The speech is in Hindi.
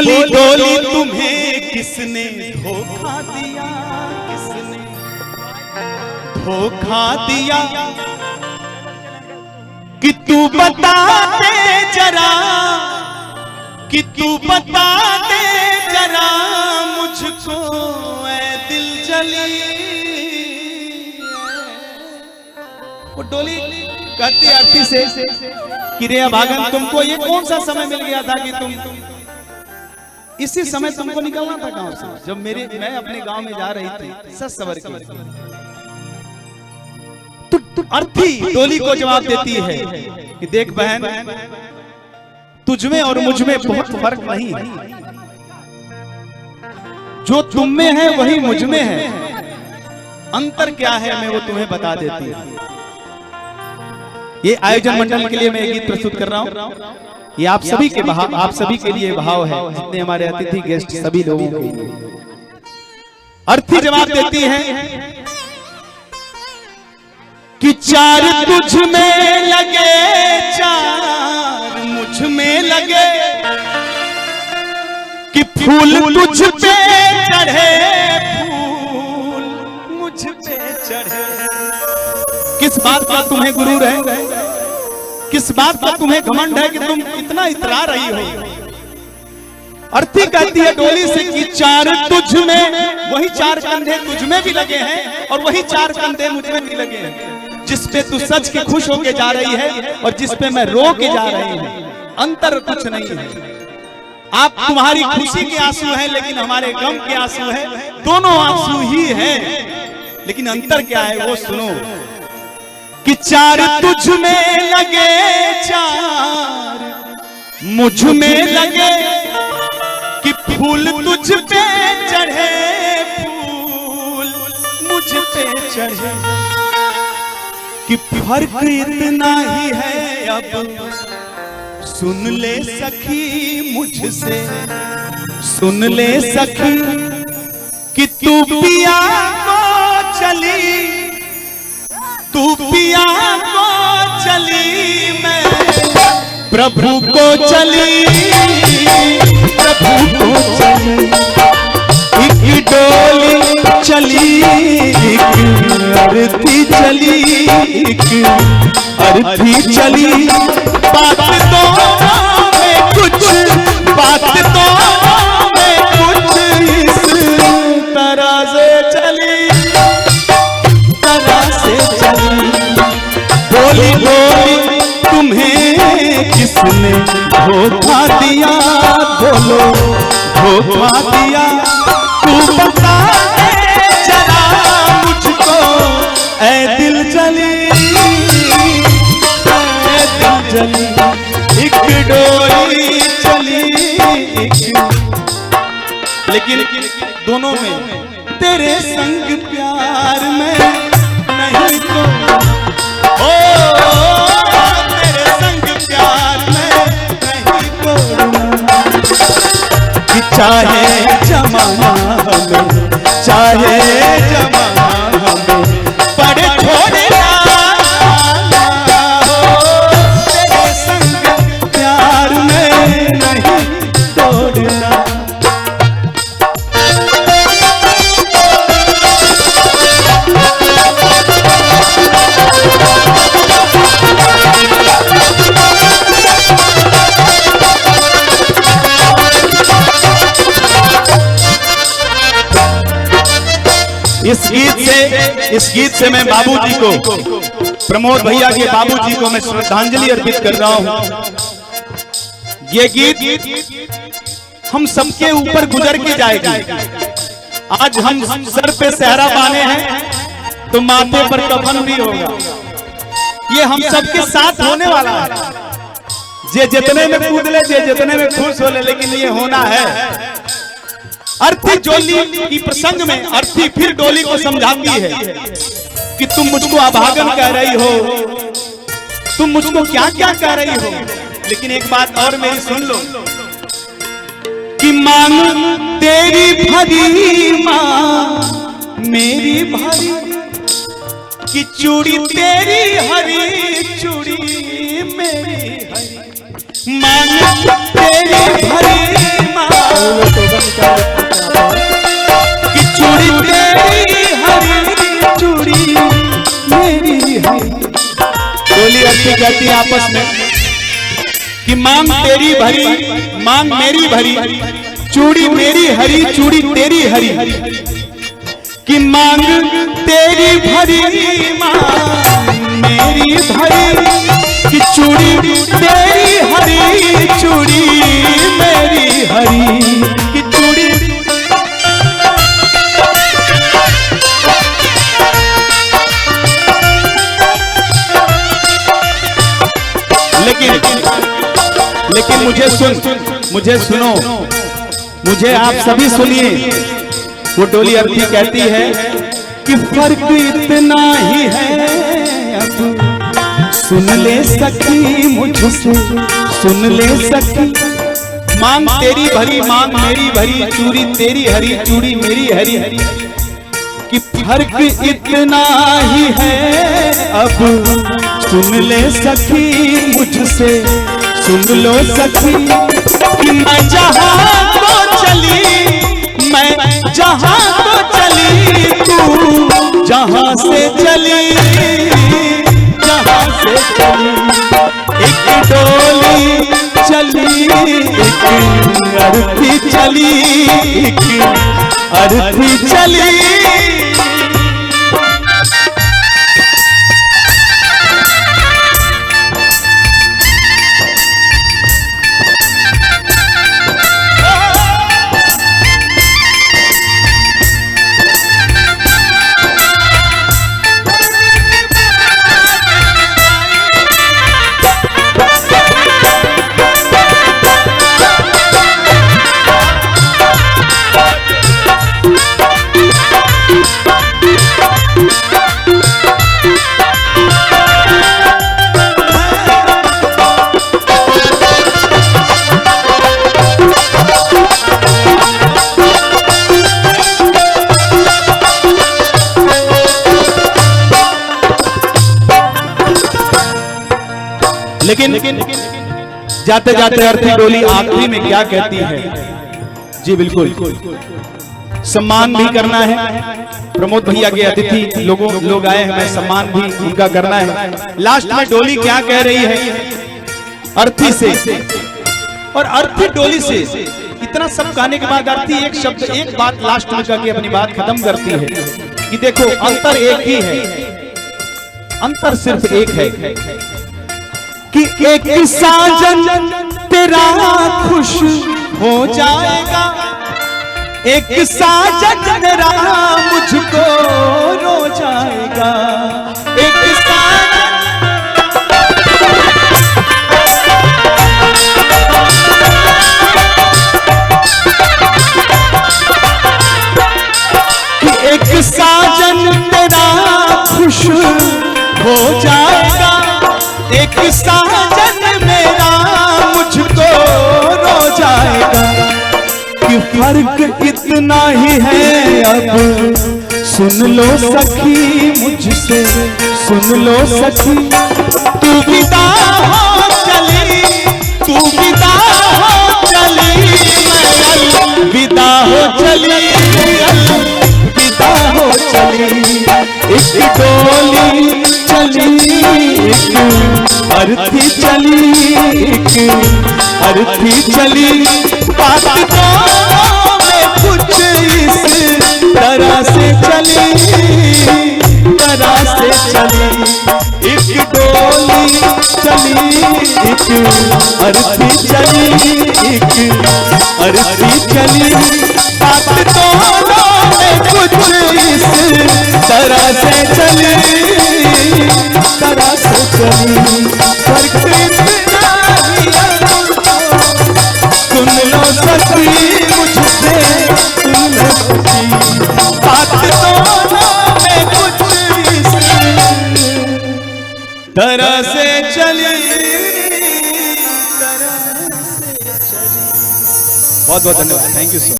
बोली डोली तुम्हें किसने धोखा दिया, किसने धोखा दिया कि तू बता दे जरा, कि तू बता दे जरा मुझको ऐ दिल जली। वो डोली कहती अर्थी से कि रे अभागन तुमको ये कौन सा समय मिल गया था कि तुम इसी समय तुमको निकलना था गांव से, जब मैं अपने गांव में जा रही थी सच सवर की। तो अर्थी डोली को जवाब देती है कि देख बहन, तुझमें और मुझ में बहुत फर्क नहीं है, जो तुम में है वही मुझ में है, अंतर क्या है मैं वो तुम्हें बता देती हूं। ये आयोजन मंडल के लिए मैं एक गीत प्रस्तुत कर रहा हूं, ये आप सभी के आप सभी के लिए भाव है, जितने हमारे अतिथि गेस्ट सभी लोगों के लिए। अर्थी जवाब देती है कि चार तुझ में लगे, चार मुझ में लगे, कि फूल तुझ पे चढ़े, फूल मुझ पे चढ़े। किस बात का तुम्हें गुरूर है, किस बात का तुम्हें घमंड है कि तुम इतना इतरा रही हो। अर्थी कहती है डोली से कि चार तुझ में, वही चार कंधे तुझ में भी लगे हैं और वही चार कंधे मुझ में भी लगे हैं, जिस पे तू सच के खुश होके जा रही है और जिस पे मैं रो के जा रही हूं। अंतर कुछ नहीं है। आप तुम्हारी खुशी के आंसू हैं लेकिन हमारे गम के आंसू हैं, दोनों आंसू ही हैं, लेकिन अंतर क्या है वो सुनो। कि चार तुझ में लगे, चार मुझ में लगे, कि फूल तुझ पे चढ़े, फूल मुझ पे चढ़े, कि फर्क इतना ही है अब सुन ले सखी मुझसे, सुन ले सखी, कि तू पिया को चली, तू पिया को चली, मैं प्रभु को चली, प्रभु को चली। एक डोली चली, एक अर्थी चली, एक अर्थी चली। बात तो में कुछ, बात तो में कुछ इस तरह से चली, तरह से चली। बोली बोली तुम्हें किसने धोखा दिया, बोलो धोखा दिया, तू बता दे जरा मुझको ऐ दिल जली, ऐ दिल जली। एक डोली चली, लेकिन दोनों में तेरे संग प्यार में नहीं तो, ओ तेरे संग प्यार में नहीं तोड़ना। कि चाहे जमाना हमें, चाहे जमाना हमें पड़े छोड़ना, तेरे संग प्यार में नहीं तोड़ना। इस गीत से मैं बाबूजी को, प्रमोद भैया के बाबूजी को मैं श्रद्धांजलि अर्पित कर रहा हूं। ये गीत हम सबके ऊपर गुजर के जाएगी। आज हम सर पे सेहरा बांधे हैं तो माथे पर कफन भी होगा। ये हम सबके साथ होने वाला है। जे जितने में कूद ले, जे जितने में खुश हो ले, लेकिन ये होना है। अर्थी डोली की प्रसंग में अर्थी फिर डोली को समझाती है कि तुम मुझको अभागन कह रही हो, तुम मुझको क्या क्या कह रही हो, लेकिन एक बात और मेरी सुन लो कि मांग तेरी भरी, मां मेरी भरी, कि चूड़ी तेरी हरी, चूड़ी मेरी हरी। मांग तेरी भरी, मां कहती है आपस में कि मांग तेरी भरी मांग मेरी भरी, चूड़ी मेरी हरी चूड़ी तेरी हरी, कि मांग तेरी भरी मांग मेरी भरी, कि चूड़ी तेरी हरी चूड़ी मेरी हरी, कि चूड़ी। लेकिन मुझे सुनो, मुझे आप सभी सुनिए। वो डोली अर्थी कहती है कि फर्क इतना ही है अब सुन ले सखी मुझसे, सुन ले सखी। मांग तेरी भरी मांग मेरी भरी, चूड़ी तेरी हरी चूड़ी मेरी हरी, कि फर्क इतना ही है अब सुन ले सखी मुझसे, सुन लो सखी। कि मैं जहां को चली, मैं जहां को चली, तू जहां से चली, जहां से चली। एक डोली चली, एक अर्थी चली, एक अर्थी चली। लेकिन जाते जाते अर्थी डोली आखिरी में क्या कहती है? जी बिल्कुल, सम्मान भी करना है। प्रमोद भैया के अतिथि लोग आए हैं, मैं सम्मान भी उनका करना है। लास्ट में डोली क्या कह रही है अर्थी से, और अर्थी डोली से इतना सब कहने के बाद अर्थी एक शब्द एक बात लास्ट में कह के अपनी बात खत्म करती है कि देखो अंतर एक ही है, अंतर सिर्फ एक है कि एक साजन तेरा खुश हो जाएगा, एक साजन तेरा मुझको रो जाएगा। एक साजन तेरा खुश हो जाएगा, एक साजन मेरा मुझको रो जाएगा। कि फर्क इतना ही है अब सुन लो सखी मुझसे, सुन लो सखी। तू विदा हो चली, तू विदा हो चली, मैं विदा हो चली, विदा हो चली। एक डोली चली, एक अर्थी चली, एक अर्थी चली। बात तो में कुछ इस तरह से चली, तरह से चली। एक डोली चली, एक अर्थी चली, एक अर्थी चली। बात तो में कुछ इस तरह से चली, तरह से चली। फर्क इतना ही है, सुन लो सखी मुझसे, सुन लो सखी। बात दोनों में कुछ इस तरह से चली, तरह से चली। बहुत बहुत धन्यवाद, थैंक यू सो मच।